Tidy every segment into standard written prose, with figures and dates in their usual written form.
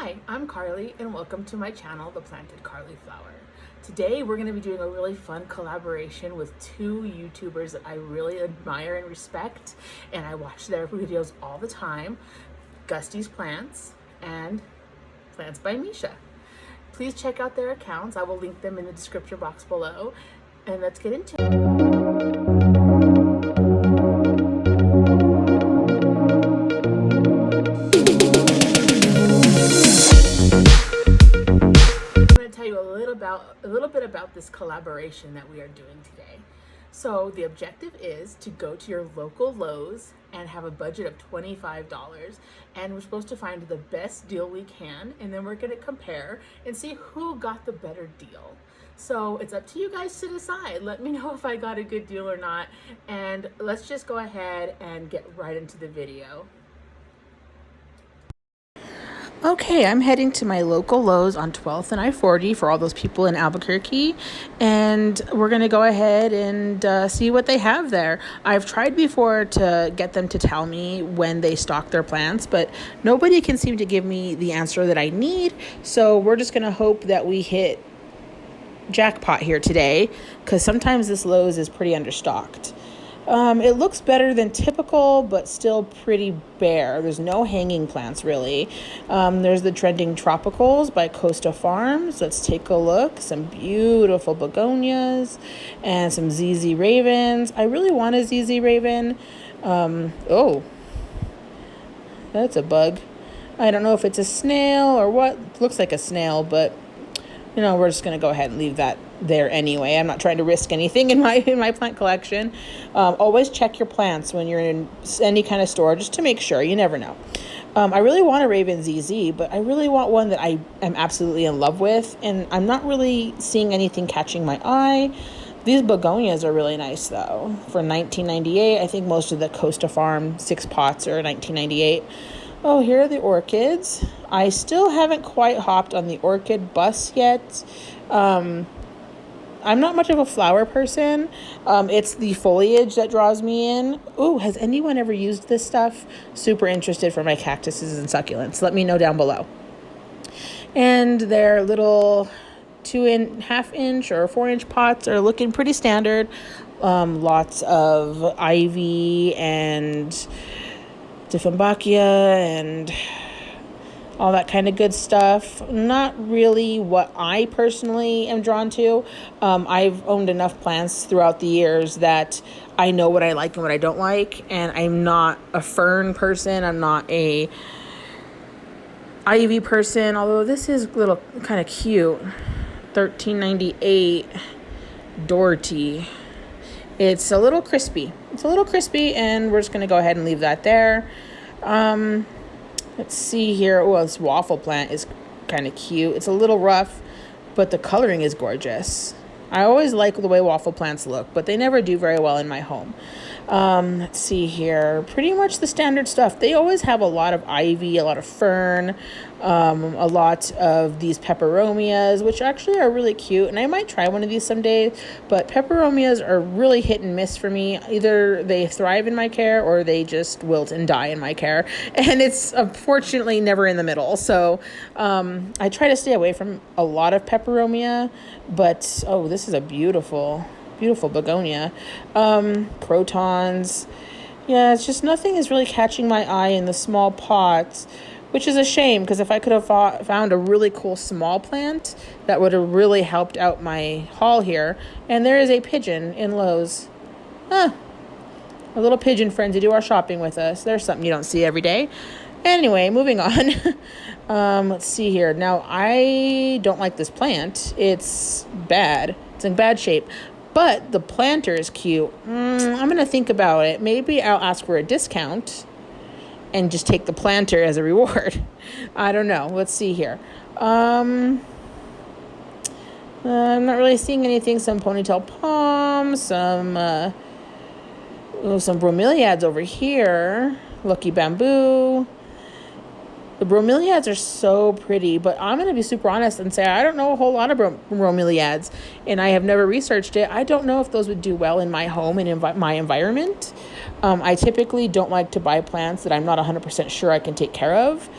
Hi, I'm Carly and welcome to my channel, The Planted Carly Flower. Today we're going to be doing a really fun collaboration with two YouTubers that I really admire and respect, and I watch their videos all the time, GustysPlants and Plants by Misha. Please check out their accounts. I will link them in the description box below, and let's get into it. A little bit about this collaboration that we are doing today. So the objective is to go to your local Lowe's and have a budget of $25, and we're supposed to find the best deal we can, and then we're going to compare and see who got the better deal. So it's up to you guys to decide. Let me know if I got a good deal or not, and let's just go ahead and get right into the video. Okay, I'm heading to my local Lowe's on 12th and I-40 for all those people in Albuquerque, and we're going to go ahead and see what they have there. I've tried before to get them to tell me when they stock their plants, but nobody can seem to give me the answer that I need, so we're just going to hope that we hit jackpot here today, because sometimes this Lowe's is pretty understocked. It looks better than typical, but still pretty bare. There's no hanging plants, really. There's the trending Tropicals by Costa Farms. Let's take a look. Some beautiful begonias and some ZZ Ravens. I really want a ZZ Raven. Oh, that's a bug. I don't know if it's a snail or what. Looks like a snail, but you know, we're just going to go ahead and leave that there anyway. I'm not trying to risk anything in my plant collection. Always check your plants when you're in any kind of store, just to make sure. You never know. I really want a Raven ZZ, but I really want one that I am absolutely in love with, and I'm not really seeing anything catching my eye. These begonias are really nice, though. For $19.98, I think most of the Costa Farm 6 pots are $19.98. Oh, here are the orchids. I still haven't quite hopped on the orchid bus yet. I'm not much of a flower person. It's the foliage that draws me in. Ooh, has anyone ever used this stuff? Super interested for my cactuses and succulents. Let me know down below. And their little 2.5 inch or 4 inch pots are looking pretty standard. Lots of ivy and Dieffenbachia and all that kind of good stuff. Not really what I personally am drawn to. I've owned enough plants throughout the years that I know what I like and what I don't like, and I'm not a fern person. I'm not a ivy person, although this is a little kind of cute. $13.98 Doherty. It's a little crispy. And we're just going to go ahead and leave that there. Let's see here. Oh, this waffle plant is kind of cute. It's a little rough, but the coloring is gorgeous. I always like the way waffle plants look, but they never do very well in my home. Let's see here. Pretty much the standard stuff. They always have a lot of ivy, a lot of fern, a lot of these peperomias, which actually are really cute. And I might try one of these someday, but peperomias are really hit and miss for me. Either they thrive in my care or they just wilt and die in my care. And it's unfortunately never in the middle. So I try to stay away from a lot of peperomia, but oh, this is a beautiful begonia. Crotons. Yeah, it's just nothing is really catching my eye in the small pots, which is a shame, because if I could have found a really cool small plant, that would have really helped out my haul here. And there is a pigeon in Lowe's. A little pigeon friend to do our shopping with us. There's something you don't see every day. Anyway, moving on. Let's see here. Now, I don't like this plant. It's bad. It's in bad shape. But the planter is cute. I'm going to think about it. Maybe I'll ask for a discount and just take the planter as a reward. I don't know. Let's see here. I'm not really seeing anything. Some ponytail palms, some bromeliads over here. Lucky bamboo. The bromeliads are so pretty, but I'm going to be super honest and say I don't know a whole lot of bromeliads, and I have never researched it. I don't know if those would do well in my home and in my environment. I typically don't like to buy plants that I'm not 100% sure I can take care of.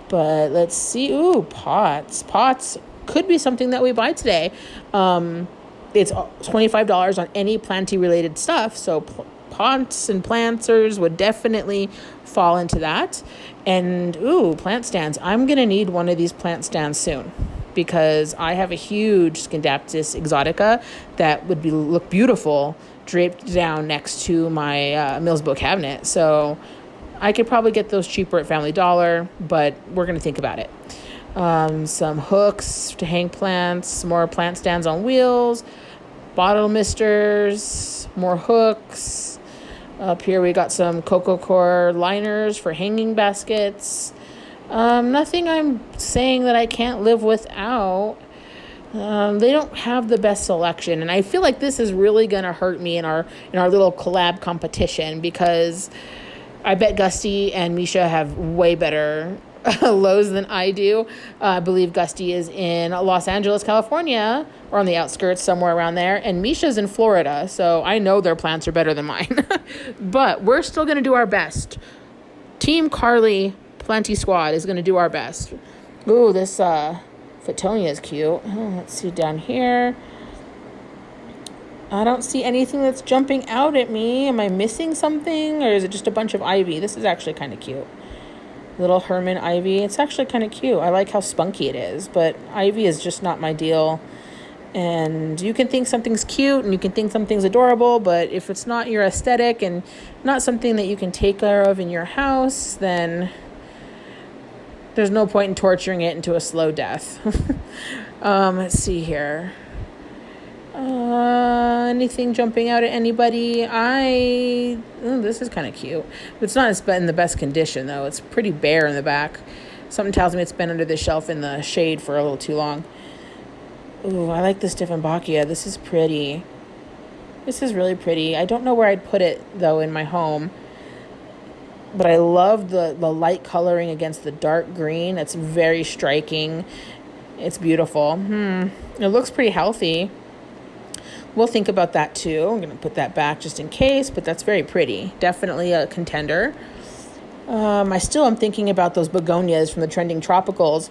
But let's see. Ooh, pots. Pots could be something that we buy today. It's $25 on any planty related stuff. So pots and planters would definitely fall into that. And ooh, plant stands. I'm going to need one of these plant stands soon because I have a huge Scindapsus exotica that would look beautiful draped down next to my Mills Book cabinet. So I could probably get those cheaper at Family Dollar, but we're going to think about it. Some hooks to hang plants, more plant stands on wheels, bottle misters, more hooks. Up here we got some cocoa core liners for hanging baskets. Nothing I'm saying that I can't live without. They don't have the best selection, and I feel like this is really going to hurt me in our little collab competition because I bet Gusty and Misha have way better Lowe's than I do. I believe Gusty is in Los Angeles, California, or on the outskirts, somewhere around there, and Misha's in Florida, so I know their plants are better than mine. But we're still going to do our best. Team Carly Plenty Squad is going to do our best. Ooh, this Fittonia is cute. Let's see down here. I don't see anything that's jumping out at me. Am I missing something, or is it just a bunch of ivy? This is actually kind of cute. Little Herman ivy. It's actually kind of cute. I like how spunky it is, but ivy is just not my deal. And you can think something's cute and you can think something's adorable, but if it's not your aesthetic and not something that you can take care of in your house, then there's no point in torturing it into a slow death. Let's see here. Anything jumping out at anybody? This is kind of cute. It's not in the best condition, though. It's pretty bare in the back. Something tells me it's been under the shelf in the shade for a little too long. Ooh, I like this Dieffenbachia. This is pretty. This is really pretty. I don't know where I'd put it, though, in my home. But I love the light coloring against the dark green. It's very striking. It's beautiful. It looks pretty healthy. We'll think about that too. I'm going to put that back just in case, but that's very pretty. Definitely a contender. I still am thinking about those begonias from the Trending Tropicals.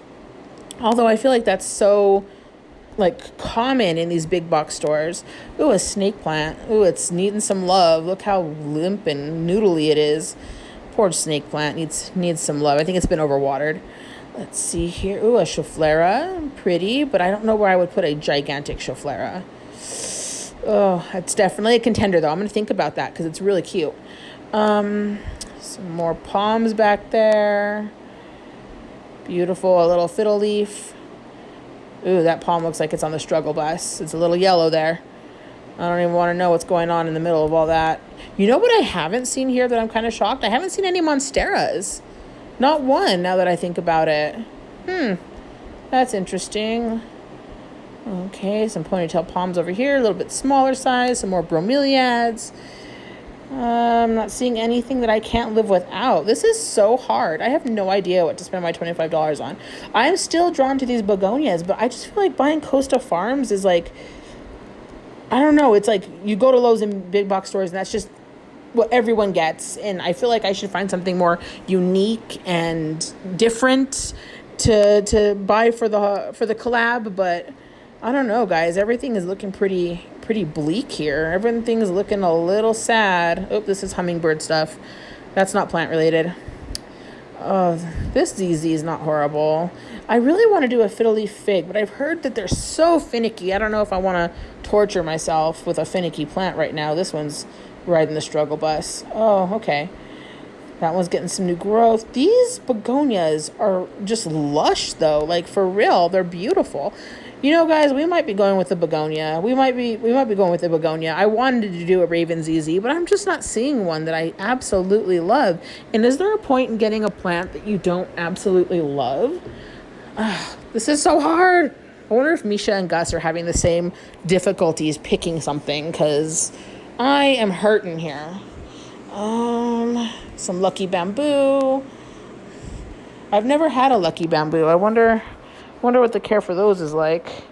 Although I feel like that's so common in these big box stores. Ooh, a snake plant. Ooh, it's needing some love. Look how limp and noodly it is. Poor snake plant needs some love. I think it's been overwatered. Let's see here. Ooh, a Schefflera. Pretty, but I don't know where I would put a gigantic Schefflera. Oh, it's definitely a contender, though. I'm going to think about that because it's really cute. Some more palms back there. Beautiful, a little fiddle leaf. Ooh, that palm looks like it's on the struggle bus. It's a little yellow there. I don't even want to know what's going on in the middle of all that. You know what I haven't seen here that I'm kind of shocked? I haven't seen any monsteras. Not one, now that I think about it. That's interesting. Okay, some ponytail palms over here, a little bit smaller size, some more bromeliads. I'm not seeing anything that I can't live without. This is so hard. I have no idea what to spend my $25 on. I'm still drawn to these begonias, but I just feel like buying Costa Farms is I don't know. It's like you go to Lowe's and big box stores, and that's just what everyone gets. And I feel like I should find something more unique and different to buy for the collab, but I don't know, guys. Everything is looking pretty bleak here. Everything is looking a little sad. Oh, this is hummingbird stuff. That's not plant related. Oh, this ZZ is not horrible. I really want to do a fiddle leaf fig, but I've heard that they're so finicky. I don't know if I want to torture myself with a finicky plant right now. This one's riding the struggle bus. Oh, okay. That one's getting some new growth. These begonias are just lush, though. For real, they're beautiful. You know, guys, we might be going with the begonia. We might be going with the begonia. I wanted to do a Raven ZZ, but I'm just not seeing one that I absolutely love. And is there a point in getting a plant that you don't absolutely love? This is so hard. I wonder if Misha and Gus are having the same difficulties picking something, because I am hurting here. Some lucky bamboo. I've never had a lucky bamboo. I wonder what the care for those is like.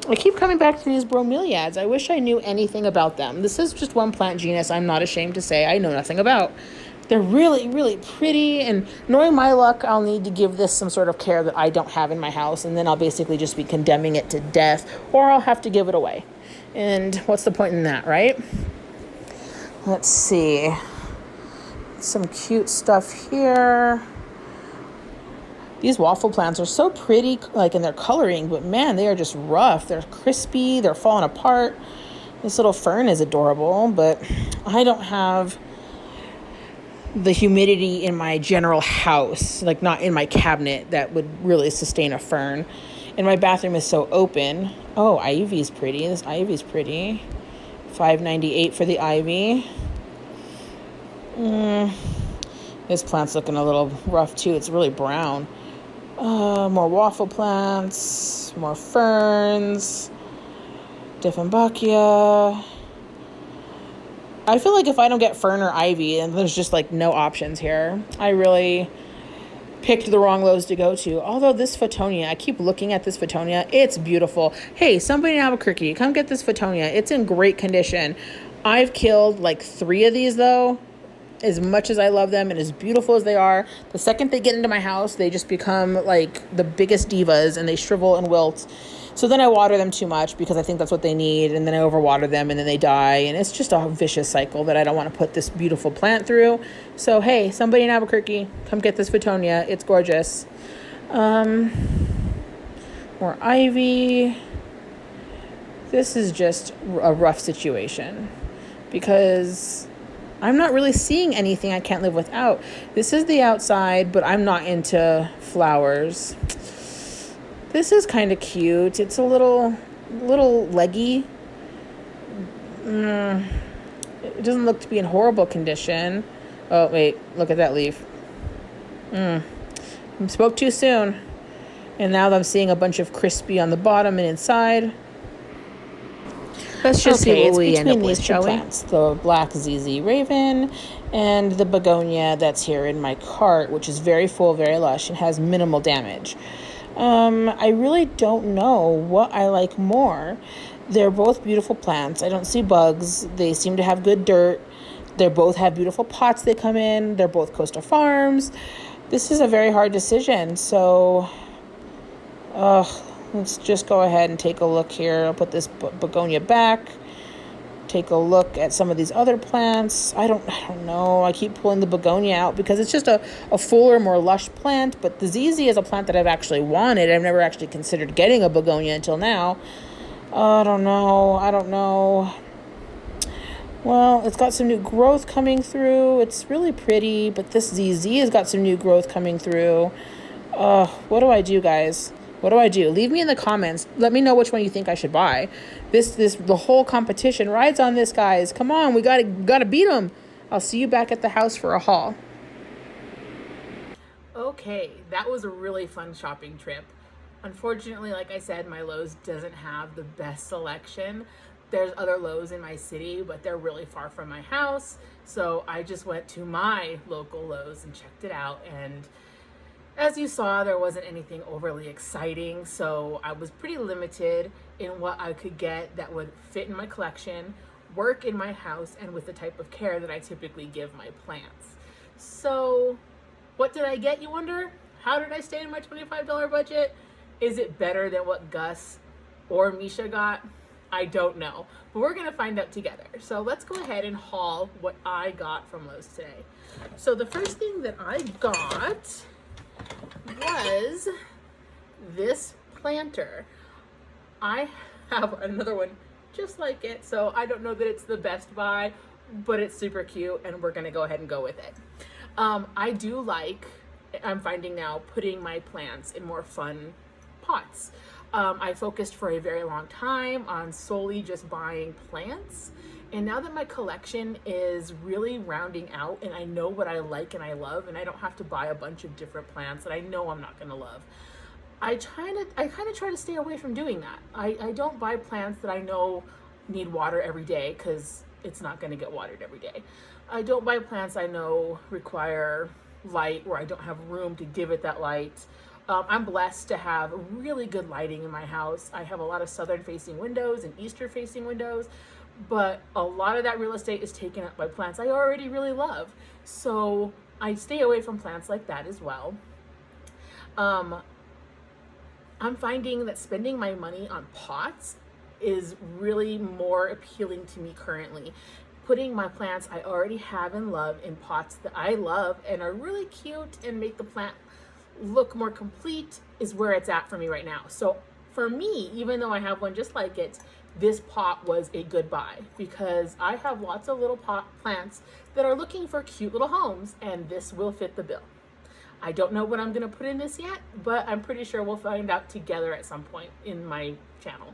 I keep coming back to these bromeliads. I wish I knew anything about them. This is just one plant genus I'm not ashamed to say I know nothing about. They're really, really pretty, and knowing my luck, I'll need to give this some sort of care that I don't have in my house, and then I'll basically just be condemning it to death, or I'll have to give it away. And what's the point in that, right? Let's see. Some cute stuff here. These waffle plants are so pretty, like in their coloring, but man, they are just rough. They're crispy, they're falling apart. This little fern is adorable, but I don't have the humidity in my general house, like not in my cabinet, that would really sustain a fern. And my bathroom is so open. Oh, ivy's pretty. This ivy's pretty. $5.98 for the ivy. This plant's looking a little rough too. It's really brown. More waffle plants, more ferns, Dieffenbachia. I feel like if I don't get fern or ivy, and there's just like no options here. I really picked the wrong Lowe's to go to. Although this Photonia, I keep looking at this Photonia. It's beautiful. Hey, somebody in Albuquerque, come get this Photonia. It's in great condition. I've killed like 3 of these though. As much as I love them and as beautiful as they are, the second they get into my house, they just become like the biggest divas and they shrivel and wilt. So then I water them too much because I think that's what they need, and then I overwater them and then they die, and it's just a vicious cycle that I don't want to put this beautiful plant through. So hey, somebody in Albuquerque, come get this Photonia. It's gorgeous. More ivy. This is just a rough situation because I'm not really seeing anything I can't live without. This is the outside, but I'm not into flowers. This is kind of cute. It's a little leggy. It doesn't look to be in horrible condition. Oh, wait. Look at that leaf. I spoke too soon. And now I'm seeing a bunch of crispy on the bottom and inside. Let's just see what we end up with, shall we? Plants. The black ZZ Raven and the begonia that's here in my cart, which is very full, very lush, and has minimal damage. I really don't know what I like more. They're both beautiful plants. I don't see bugs. They seem to have good dirt. They both have beautiful pots they come in. They're both coastal farms. This is a very hard decision. So, let's just go ahead and take a look here. I'll put this begonia back. Take a look at some of these other plants. I don't know. I keep pulling the begonia out because it's just a fuller, more lush plant. But the ZZ is a plant that I've actually wanted. I've never actually considered getting a begonia until now. I don't know. Well, it's got some new growth coming through. It's really pretty, but this ZZ has got some new growth coming through. What do I do, guys? What do I do? Leave me in the comments. Let me know which one you think I should buy. The whole competition rides on this, guys. Come on, we gotta beat them. I'll see you back at the house for a haul. Okay, that was a really fun shopping trip. Unfortunately, like I said, my Lowe's doesn't have the best selection. There's other Lowe's in my city, but they're really far from my house. So I just went to my local Lowe's and checked it out, and as you saw, there wasn't anything overly exciting, so I was pretty limited in what I could get that would fit in my collection, work in my house, and with the type of care that I typically give my plants. So what did I get, you wonder? How did I stay in my $25 budget? Is it better than what Gus or Misha got? I don't know, but we're gonna find out together. So let's go ahead and haul what I got from Lowe's today. So the first thing that I got was this planter. I have another one just like it, so I don't know that it's the best buy, but it's super cute and we're gonna go ahead and go with it. I do like, I'm finding now, putting my plants in more fun pots. I focused for a very long time on solely just buying plants, and now that my collection is really rounding out and I know what I like and I love, and I don't have to buy a bunch of different plants that I know I'm not gonna love, I kind of try to stay away from doing that. I don't buy plants that I know need water every day because it's not gonna get watered every day. I don't buy plants I know require light where I don't have room to give it that light. I'm blessed to have really good lighting in my house. I have a lot of southern facing windows and eastern facing windows, but a lot of that real estate is taken up by plants I already really love. So I stay away from plants like that as well. I'm finding that spending my money on pots is really more appealing to me currently. Putting my plants I already have and love in pots that I love and are really cute and make the plant look more complete is where it's at for me right now. So for me, even though I have one just like it, this pot was a good buy because I have lots of little pot plants that are looking for cute little homes, and this will fit the bill. I don't know what I'm going to put in this yet, but I'm pretty sure we'll find out together at some point in my channel.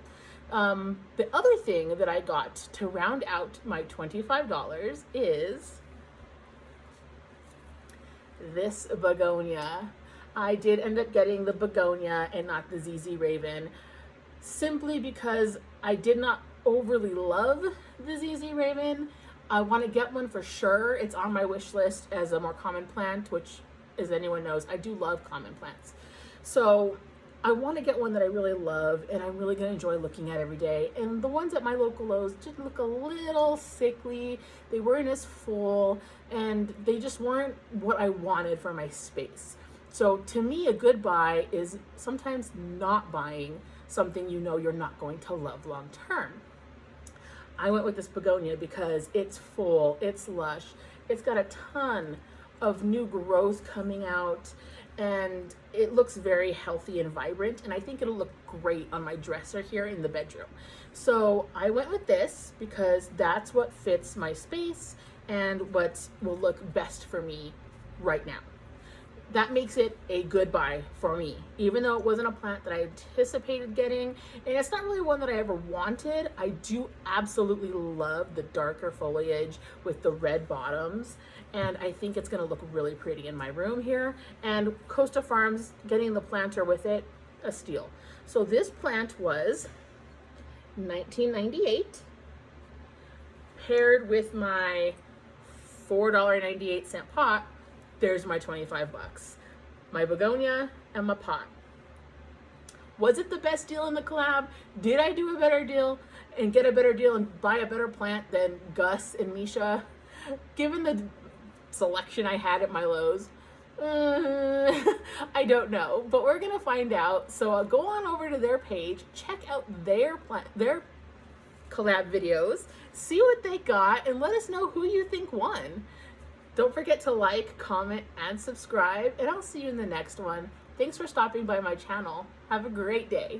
The other thing that I got to round out my $25 is this begonia. I did end up getting the begonia and not the ZZ Raven, simply because I did not overly love the ZZ Raven. I want to get one for sure. It's on my wish list as a more common plant, which, as anyone knows, I do love common plants. So I want to get one that I really love and I'm really going to enjoy looking at every day. And the ones at my local Lowe's did look a little sickly. They weren't as full and they just weren't what I wanted for my space. So to me, a good buy is sometimes not buying something you know you're not going to love long term. I went with this begonia because it's full, it's lush, it's got a ton of new growth coming out, and it looks very healthy and vibrant, and I think it'll look great on my dresser here in the bedroom. So I went with this because that's what fits my space and what will look best for me right now. That makes it a good buy for me, even though it wasn't a plant that I anticipated getting, and it's not really one that I ever wanted. I do absolutely love the darker foliage with the red bottoms, and I think it's going to look really pretty in my room here. And Costa Farms, getting the planter with it, a steal. So this plant was $19.98, paired with my $4.98 pot. There's my 25 bucks. My begonia and my pot. Was it the best deal in the collab? Did I do a better deal and get a better deal and buy a better plant than Gus and Misha? Given the selection I had at my Lowe's, I don't know, but we're gonna find out. So I'll go on over to their page, check out their collab videos, see what they got, and let us know who you think won. Don't forget to like, comment, and subscribe, and I'll see you in the next one. Thanks for stopping by my channel. Have a great day.